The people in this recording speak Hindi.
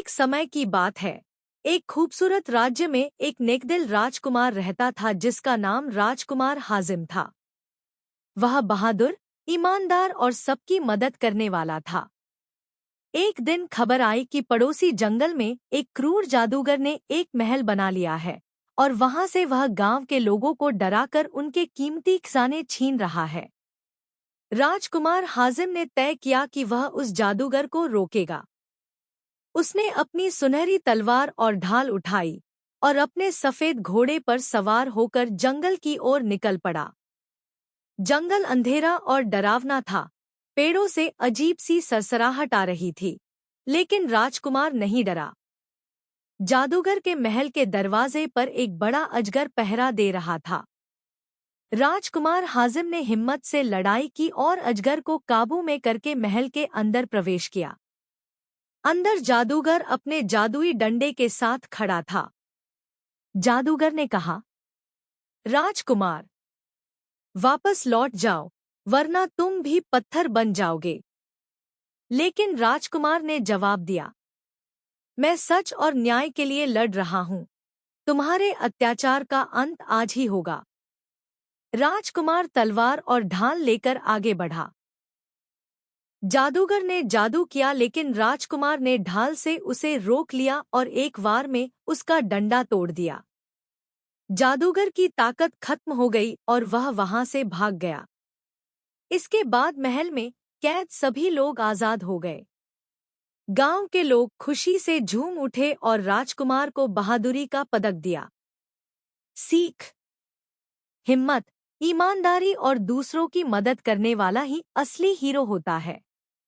एक समय की बात है। एक खूबसूरत राज्य में एक नेकदिल राजकुमार रहता था जिसका नाम राजकुमार हाजिम था। वह बहादुर, ईमानदार और सबकी मदद करने वाला था। एक दिन खबर आई कि पड़ोसी जंगल में एक क्रूर जादूगर ने एक महल बना लिया है और वहां से वह गांव के लोगों को डराकर उनके कीमती खजाने छीन रहा है। राजकुमार हाजिम ने तय किया कि वह उस जादूगर को रोकेगा। उसने अपनी सुनहरी तलवार और ढाल उठाई और अपने सफेद घोड़े पर सवार होकर जंगल की ओर निकल पड़ा। जंगल अंधेरा और डरावना था। पेड़ों से अजीब सी सरसराहट आ रही थी, लेकिन राजकुमार नहीं डरा। जादूगर के महल के दरवाजे पर एक बड़ा अजगर पहरा दे रहा था। राजकुमार हाजिम ने हिम्मत से लड़ाई की और अजगर को काबू में करके महल के अंदर प्रवेश किया। अंदर जादूगर अपने जादुई डंडे के साथ खड़ा था। जादूगर ने कहा, राजकुमार, वापस लौट जाओ, वरना तुम भी पत्थर बन जाओगे। लेकिन राजकुमार ने जवाब दिया, मैं सच और न्याय के लिए लड़ रहा हूँ। तुम्हारे अत्याचार का अंत आज ही होगा। राजकुमार तलवार और ढाल लेकर आगे बढ़ा। जादूगर ने जादू किया, लेकिन राजकुमार ने ढाल से उसे रोक लिया और एक वार में उसका डंडा तोड़ दिया। जादूगर की ताकत खत्म हो गई और वह वहां से भाग गया। इसके बाद महल में कैद सभी लोग आजाद हो गए। गांव के लोग खुशी से झूम उठे और राजकुमार को बहादुरी का पदक दिया। सीख: हिम्मत, ईमानदारी और दूसरों की मदद करने वाला ही असली हीरो होता है।